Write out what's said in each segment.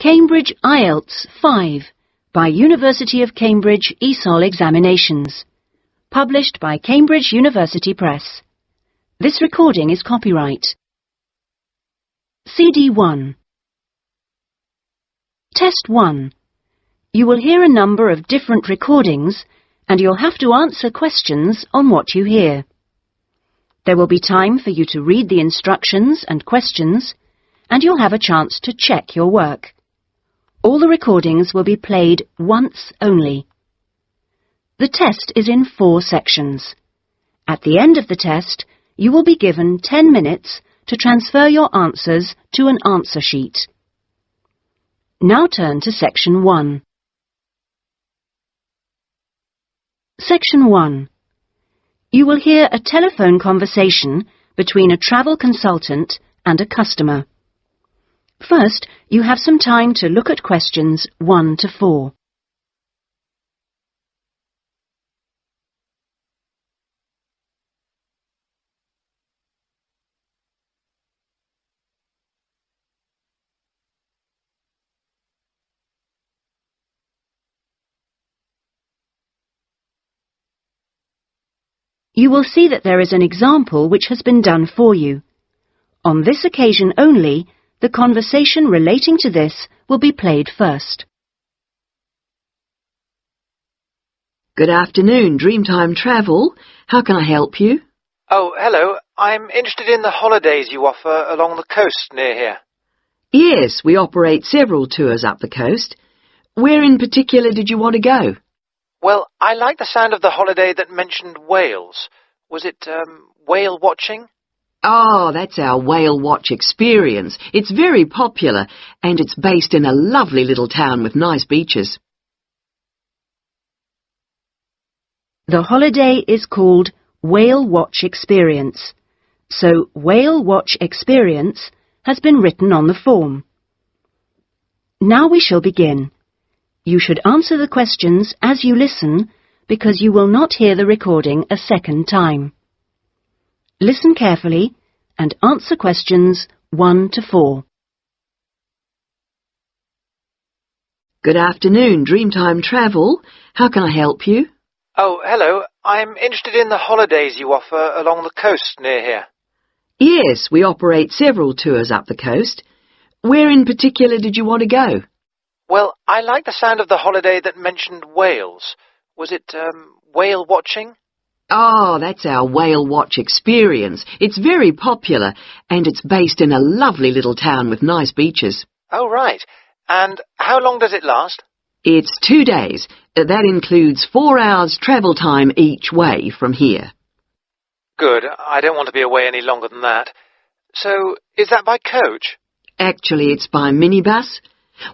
Cambridge Ielts 5 by University of Cambridge ESOL Examinations. Published by Cambridge University Press. This recording is copyright. CD 1. Test 1. You will hear a number of different recordings and you'll have to answer questions on what you hear. There will be time for you to read the instructions and questions, and you'll have a chance to check your work. All the recordings will be played once only. The test is in 4 sections. At the end of the test, you will be given 10 minutes to transfer your answers to an answer sheet. Now turn to Section 1. Section 1. You will hear a telephone conversation between a travel consultant and a customer. First, you have some time to look at questions 1 to 4. You will see that there is an example which has been done for you. On this occasion only, the conversation relating to this will be played first. Good afternoon, Dreamtime Travel. How can I help you? Oh, hello. I'm interested in the holidays you offer along the coast near here. Yes, we operate several tours up the coast. Where in particular did you want to go? Well, I like the sound of the holiday that mentioned whales. Was it, whale watching? Oh, that's our whale watch experience. It's very popular, and it's based in a lovely little town with nice beaches. The holiday is called Whale Watch Experience, so Whale Watch Experience has been written on the form. Now we shall begin. You should answer the questions as you listen, because you will not hear the recording a second time. Listen carefully and answer questions 1 to 4. Good afternoon, Dreamtime Travel. How can I help you? Oh, hello. I'm interested in the holidays you offer along the coast near here. Yes, we operate several tours up the coast. Where in particular did you want to go? Well, I like the sound of the holiday that mentioned whales. Was it, whale watching? Oh, that's our whale watch experience. It's very popular, and it's based in a lovely little town with nice beaches. Oh, right. And how long does it last? It's 2 days. That includes 4 hours travel time each way from here. Good. I don't want to be away any longer than that. So, is that by coach? Actually, it's by minibus.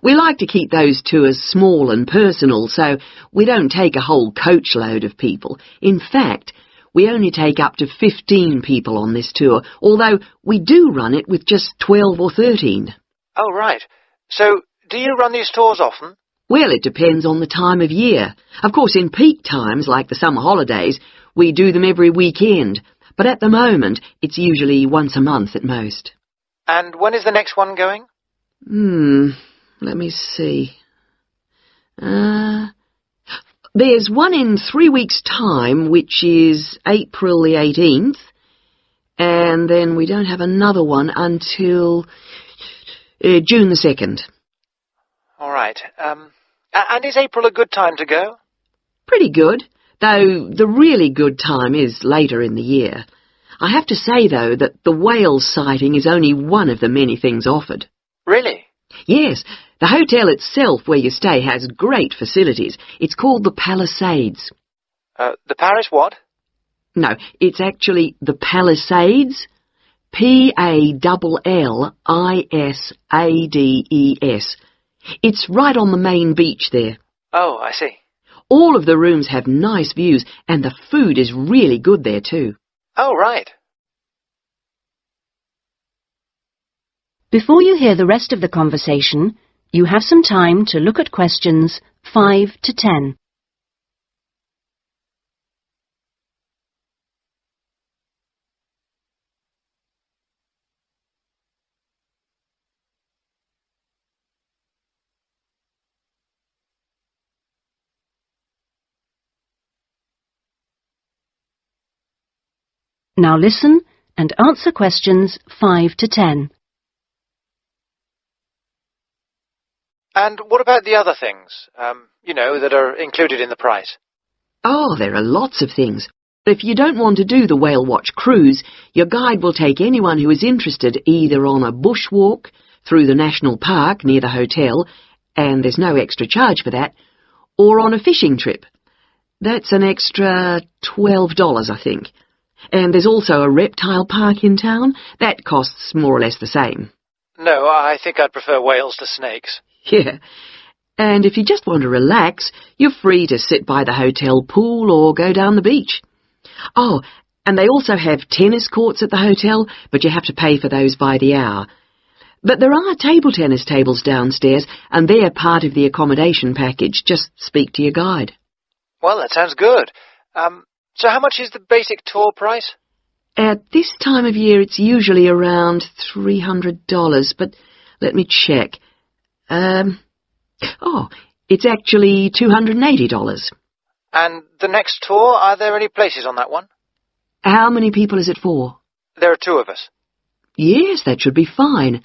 We like to keep those tours small and personal, so we don't take a whole coachload of people. In fact, we only take up to 15 people on this tour, although we do run it with just 12 or 13. Oh, right. So, do you run these tours often? Well, it depends on the time of year. Of course, in peak times, like the summer holidays, we do them every weekend. But at the moment, it's usually once a month at most. And when is the next one going? Let me see. There's one in 3 weeks' time, which is April the 18th, and then we don't have another one until June the 2nd. All right. And is April a good time to go? Pretty good, though the really good time is later in the year. I have to say, though, that the whale sighting is only one of the many things offered. Really? Yes, the hotel itself where you stay has great facilities. It's called the Palisades. The Paris what? No, it's actually the Palisades. Pallissades. It's right on the main beach there. Oh, I see. All of the rooms have nice views, and the food is really good there too. Oh, right. Before you hear the rest of the conversation, you have some time to look at questions 5 to 10. Now listen and answer questions 5 to 10. And what about the other things, that are included in the price? Oh, there are lots of things. If you don't want to do the whale watch cruise, your guide will take anyone who is interested either on a bushwalk through the national park near the hotel, and there's no extra charge for that, or on a fishing trip. That's an extra $12, I think. And there's also a reptile park in town. That costs more or less the same. No, I think I'd prefer whales to snakes. Yeah. And if you just want to relax, you're free to sit by the hotel pool or go down the beach. Oh, and they also have tennis courts at the hotel, but you have to pay for those by the hour. But there are table tennis tables downstairs, and they're part of the accommodation package. Just speak to your guide. Well, that sounds good. So how much is the basic tour price? At this time of year, it's usually around $300, but let me check. It's actually $280. And the next tour, are there any places on that one? How many people is it for? There are 2 of us. Yes, that should be fine.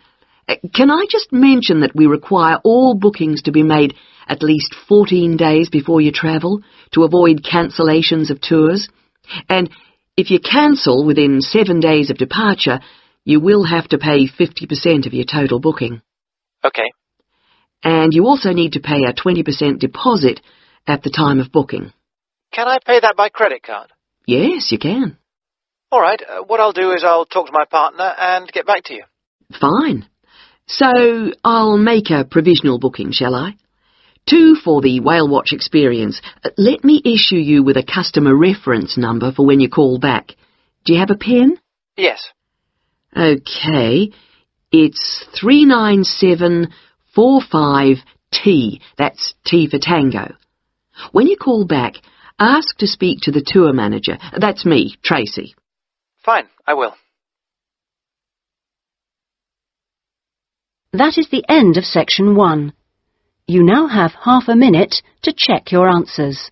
Can I just mention that we require all bookings to be made at least 14 days before you travel to avoid cancellations of tours? And if you cancel within 7 days of departure, you will have to pay 50% of your total booking. Okay. And you also need to pay a 20% deposit at the time of booking. Can I pay that by credit card? Yes, you can. All right. What I'll do is I'll talk to my partner and get back to you. Fine. So I'll make a provisional booking, shall I? 2 for the whale watch experience. Let me issue you with a customer reference number for when you call back. Do you have a pen? Yes. Okay. It's 39745T. That's T for Tango. When you call back, ask to speak to the tour manager. That's me, Tracy. Fine, I will. That is the end of section 1. You now have half a minute to check your answers.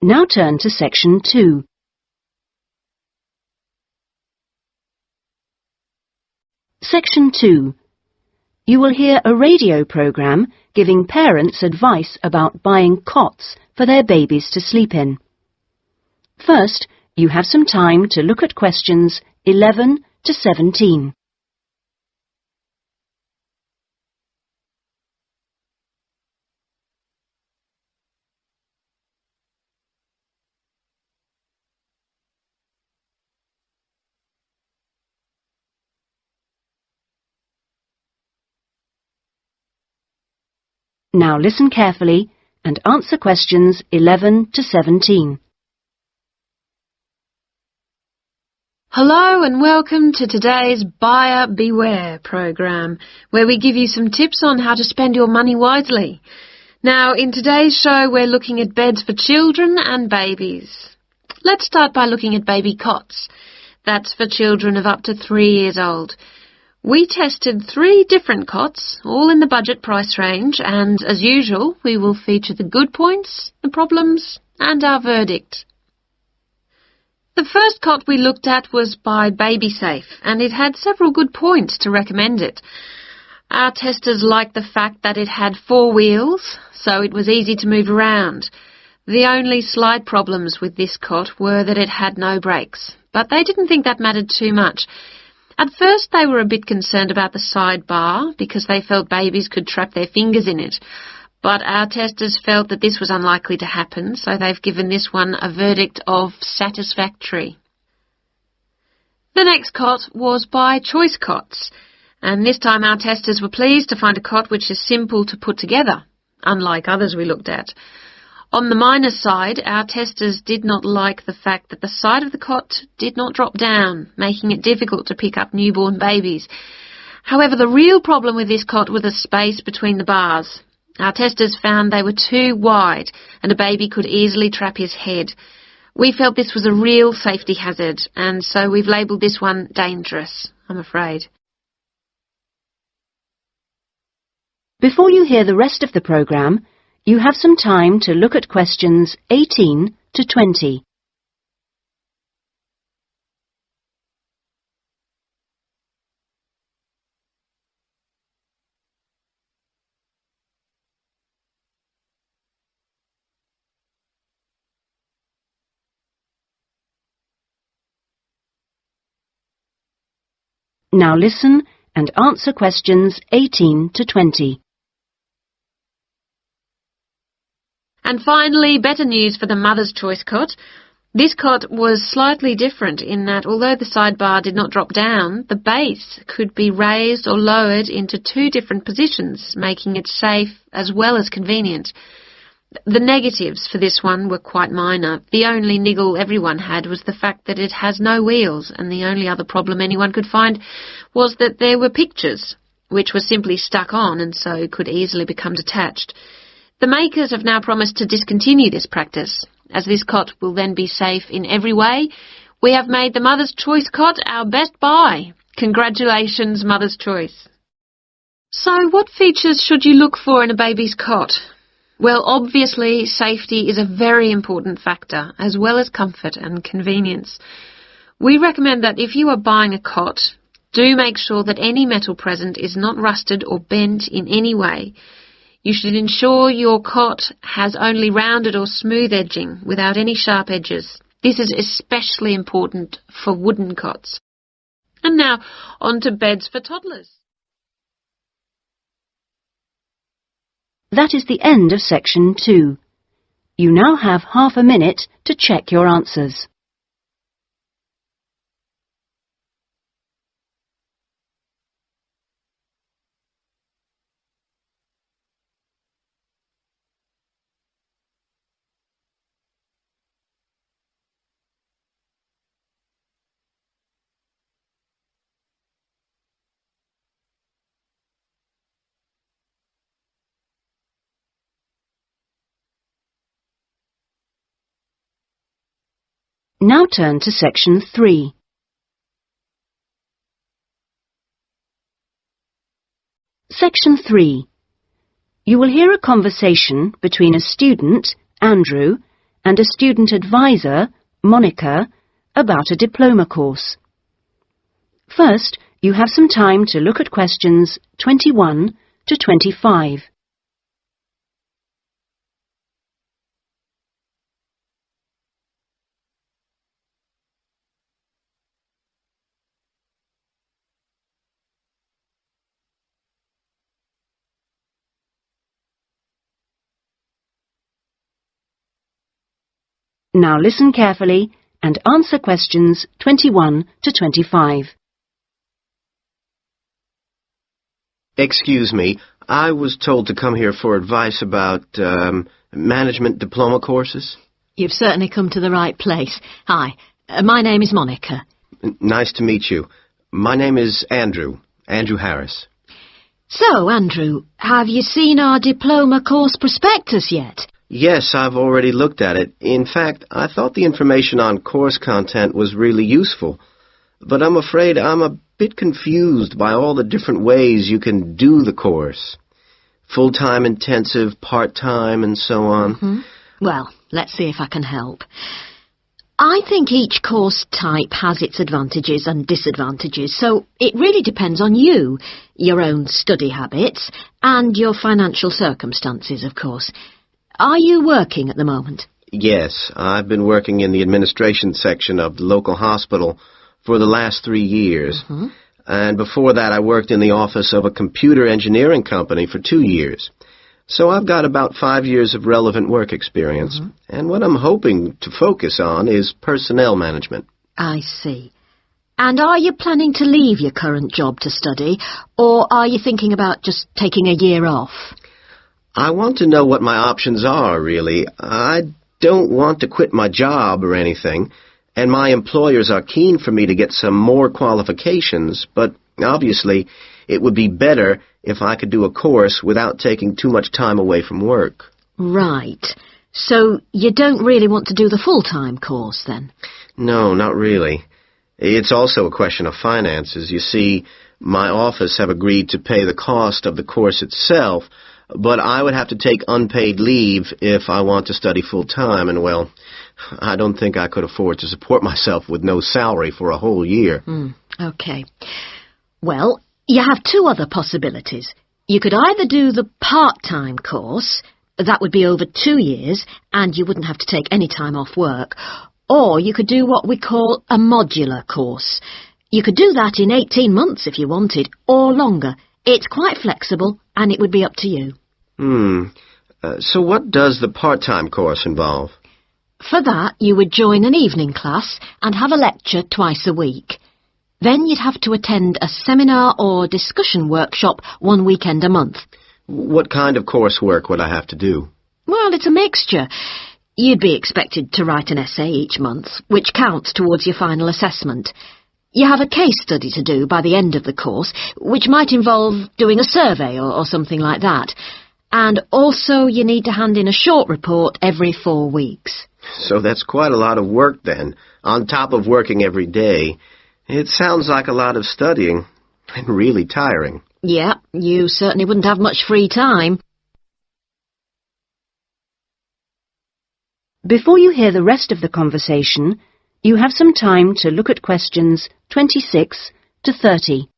Now turn to section 2. Section 2. You will hear a radio program giving parents advice about buying cots for their babies to sleep in. First, you have some time to look at questions 11 to 17. Now listen carefully and answer questions 11 to 17. Hello and welcome to today's Buyer Beware program, where we give you some tips on how to spend your money wisely. Now, in today's show, we're looking at beds for children and babies. Let's start by looking at baby cots. That's for children of up to 3 years old. We tested 3 different cots, all in the budget price range, and as usual, we will feature the good points, the problems, and our verdict. The first cot we looked at was by BabySafe, and it had several good points to recommend it. Our testers liked the fact that it had 4 wheels, so it was easy to move around. The only slight problems with this cot were that it had no brakes, but they didn't think that mattered too much. At first they were a bit concerned about the sidebar because they felt babies could trap their fingers in it. But our testers felt that this was unlikely to happen, so they've given this one a verdict of satisfactory. The next cot was by Choice Cots, and this time our testers were pleased to find a cot which is simple to put together, unlike others we looked at. On the minus side, our testers did not like the fact that the side of the cot did not drop down, making it difficult to pick up newborn babies. However, the real problem with this cot was the space between the bars. Our testers found they were too wide and a baby could easily trap his head. We felt this was a real safety hazard, and so we've labelled this one dangerous, I'm afraid. Before you hear the rest of the programme, you have some time to look at questions 18 to 20. Now listen and answer questions 18 to 20. And finally, better news for the Mother's Choice cot. This cot was slightly different in that although the sidebar did not drop down, the base could be raised or lowered into two different positions, making it safe as well as convenient. The negatives for this one were quite minor. The only niggle everyone had was the fact that it has no wheels, and the only other problem anyone could find was that there were pictures, which were simply stuck on and so could easily become detached. The makers have now promised to discontinue this practice. As this cot will then be safe in every way, we have made the Mother's Choice cot our best buy. Congratulations, Mother's Choice. So what features should you look for in a baby's cot? Well, obviously, safety is a very important factor, as well as comfort and convenience. We recommend that if you are buying a cot, do make sure that any metal present is not rusted or bent in any way. You should ensure your cot has only rounded or smooth edging without any sharp edges. This is especially important for wooden cots. And now, on to beds for toddlers. That is the end of section 2. You now have half a minute to check your answers. Now turn to section 3. Section 3. You will hear a conversation between a student, Andrew, and a student advisor, Monica, about a diploma course. First, you have some time to look at questions 21 to 25. Now listen carefully and answer questions 21 to 25. Excuse me, I was told to come here for advice about management diploma courses. You've certainly come to the right place. Hi, my name is Monica. Nice to meet you. My name is Andrew Harris. So, Andrew, have you seen our diploma course prospectus yet? Yes, I've already looked at it. In fact, I thought the information on course content was really useful. But I'm afraid I'm a bit confused by all the different ways you can do the course. Full-time intensive, part-time, and so on. Well, let's see if I can help. I think each course type has its advantages and disadvantages, so it really depends on you, your own study habits, and your financial circumstances, of course. Are you working at the moment? Yes, I've been working in the administration section of the local hospital for the last 3 years. And before that I worked in the office of a computer engineering company for 2 years. So I've got about 5 years of relevant work experience. And what I'm hoping to focus on is personnel management. I see. And are you planning to leave your current job to study, or are you thinking about just taking a year off? I want to know what my options are, really. I don't want to quit my job or anything, and my employers are keen for me to get some more qualifications, but obviously it would be better if I could do a course without taking too much time away from work. Right. So you don't really want to do the full-time course, then? No, not really. It's also a question of finances. You see, my office have agreed to pay the cost of the course itself, but I would have to take unpaid leave if I want to study full-time, and, well, I don't think I could afford to support myself with no salary for a whole year. Okay. Well, you have two other possibilities. You could either do the part-time course, that would be over 2 years, and you wouldn't have to take any time off work, or you could do what we call a modular course. You could do that in 18 months if you wanted, or longer. It's quite flexible, and it would be up to you. So what does the part-time course involve? For that, you would join an evening class and have a lecture twice a week. Then you'd have to attend a seminar or discussion workshop 1 weekend a month. What kind of coursework would I have to do? Well, it's a mixture. You'd be expected to write an essay each month, which counts towards your final assessment. You have a case study to do by the end of the course, which might involve doing a survey or something like that. And also you need to hand in a short report every 4 weeks. So that's quite a lot of work then, on top of working every day. It sounds like a lot of studying, and really tiring. Yeah, you certainly wouldn't have much free time. Before you hear the rest of the conversation, you have some time to look at questions 26 to 30.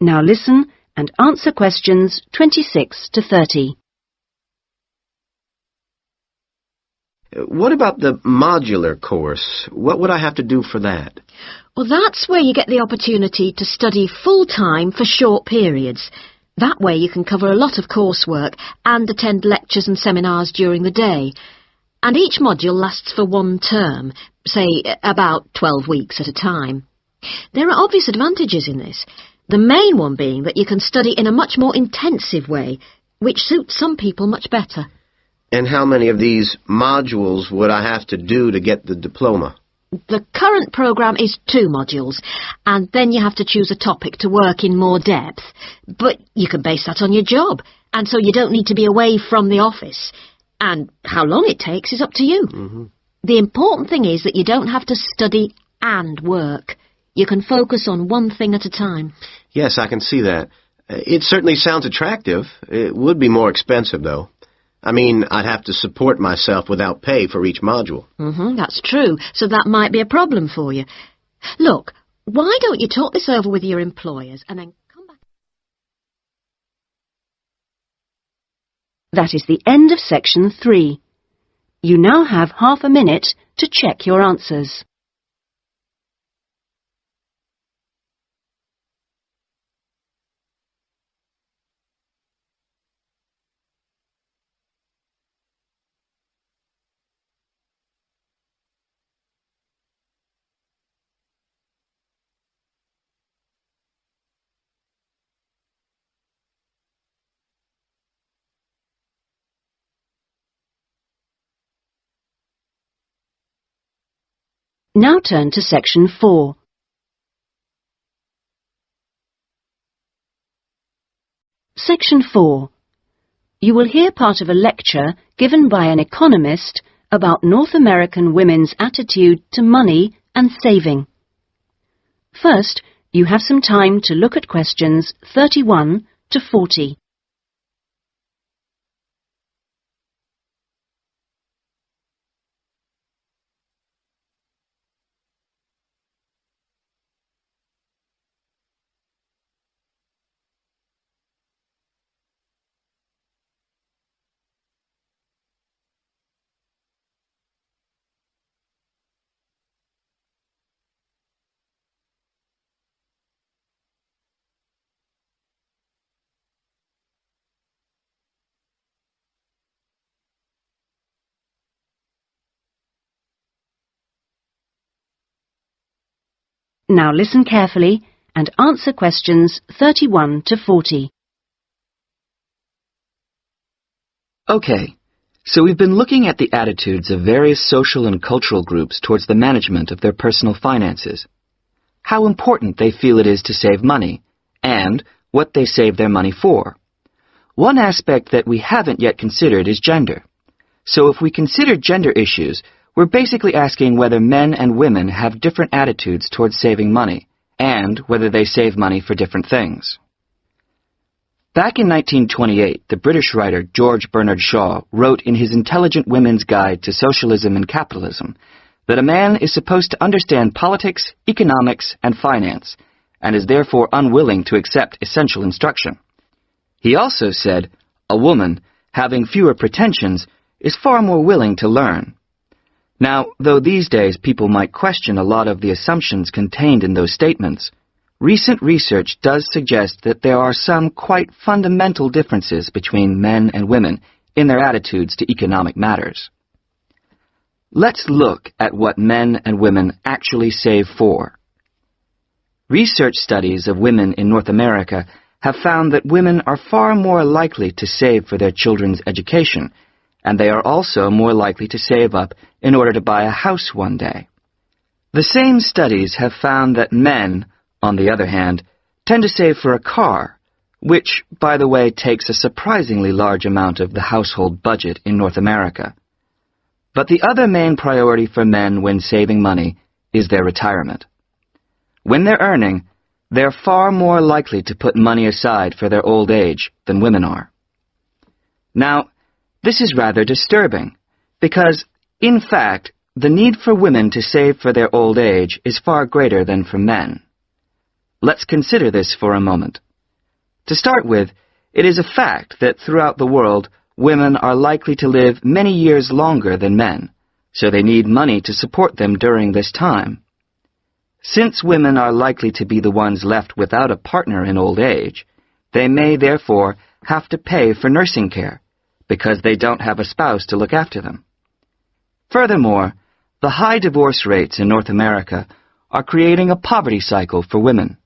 Now listen and answer questions 26 to 30. What about the modular course? What would I have to do for that? Well, that's where you get the opportunity to study full-time for short periods. That way you can cover a lot of coursework and attend lectures and seminars during the day. And each module lasts for 1 term, say about 12 weeks at a time. There are obvious advantages in this. The main one being that you can study in a much more intensive way, which suits some people much better. And how many of these modules would I have to do to get the diploma? The current programme is 2 modules, and then you have to choose a topic to work in more depth. But you can base that on your job, and so you don't need to be away from the office. And how long it takes is up to you. The important thing is that you don't have to study and work. You can focus on one thing at a time. Yes, I can see that. It certainly sounds attractive. It would be more expensive, though. I mean, I'd have to support myself without pay for each module. That's true, so that might be a problem for you. Look, why don't you talk this over with your employers and then come back? That is the end of section 3. You now have half a minute to check your answers. Now turn to section 4. Section 4. You will hear part of a lecture given by an economist about North American women's attitude to money and saving. First, you have some time to look at questions 31 to 40. Now listen carefully and answer questions 31 to 40. Okay, so we've been looking at the attitudes of various social and cultural groups towards the management of their personal finances, how important they feel it is to save money, and what they save their money for. One aspect that we haven't yet considered is gender. So if we consider gender issues, we're basically asking whether men and women have different attitudes towards saving money, and whether they save money for different things. Back in 1928, the British writer George Bernard Shaw wrote in his Intelligent Women's Guide to Socialism and Capitalism that a man is supposed to understand politics, economics, and finance, and is therefore unwilling to accept essential instruction. He also said, a woman, having fewer pretensions, is far more willing to learn. Now, though these days people might question a lot of the assumptions contained in those statements, recent research does suggest that there are some quite fundamental differences between men and women in their attitudes to economic matters. Let's look at what men and women actually save for. Research studies of women in North America have found that women are far more likely to save for their children's education, and they are also more likely to save up in order to buy a house one day. The same studies have found that men, on the other hand, tend to save for a car, which, by the way, takes a surprisingly large amount of the household budget in North America. But the other main priority for men when saving money is their retirement. When they're earning, they're far more likely to put money aside for their old age than women are. Now, this is rather disturbing, because, in fact, the need for women to save for their old age is far greater than for men. Let's consider this for a moment. To start with, it is a fact that throughout the world, women are likely to live many years longer than men, so they need money to support them during this time. Since women are likely to be the ones left without a partner in old age, they may therefore have to pay for nursing care, because they don't have a spouse to look after them. Furthermore, the high divorce rates in North America are creating a poverty cycle for women.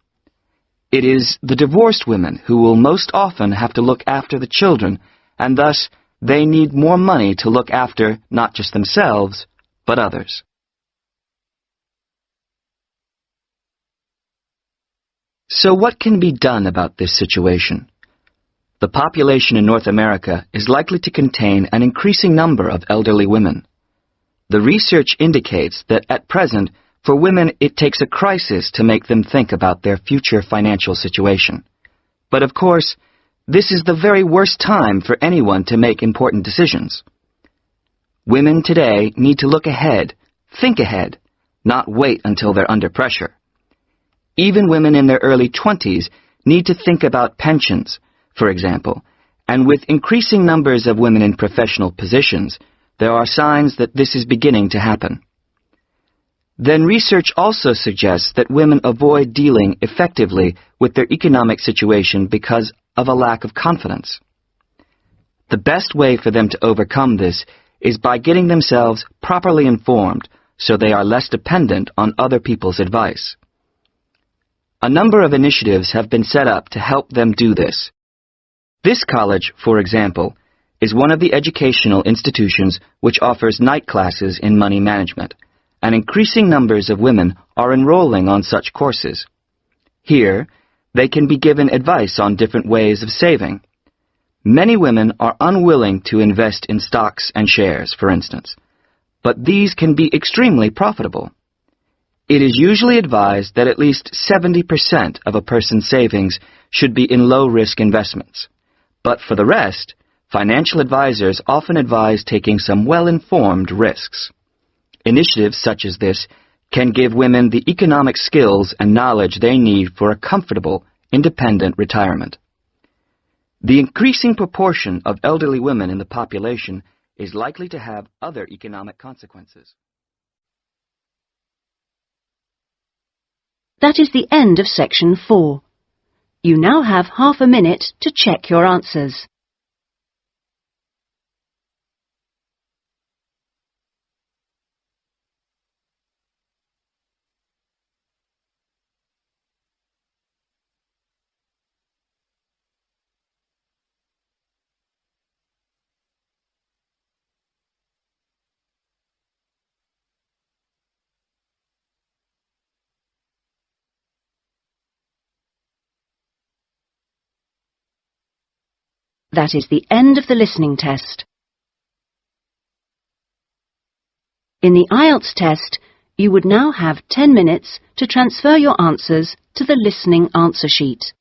It is the divorced women who will most often have to look after the children, and thus they need more money to look after not just themselves, but others. So what can be done about this situation? The population in North America is likely to contain an increasing number of elderly women. The research indicates that at present, for women, it takes a crisis to make them think about their future financial situation. But of course, this is the very worst time for anyone to make important decisions. Women today need to look ahead, think ahead, not wait until they're under pressure. Even women in their early 20s need to think about pensions, for example, and with increasing numbers of women in professional positions, there are signs that this is beginning to happen. Then research also suggests that women avoid dealing effectively with their economic situation because of a lack of confidence. The best way for them to overcome this is by getting themselves properly informed so they are less dependent on other people's advice. A number of initiatives have been set up to help them do this. This college, for example, is one of the educational institutions which offers night classes in money management, and increasing numbers of women are enrolling on such courses. Here, they can be given advice on different ways of saving. Many women are unwilling to invest in stocks and shares, for instance, but these can be extremely profitable. It is usually advised that at least 70% of a person's savings should be in low-risk investments. But for the rest, financial advisors often advise taking some well-informed risks. Initiatives such as this can give women the economic skills and knowledge they need for a comfortable, independent retirement. The increasing proportion of elderly women in the population is likely to have other economic consequences. That is the end of section 4. You now have half a minute to check your answers. That is the end of the listening test. In the Ielts test, you would now have 10 minutes to transfer your answers to the listening answer sheet.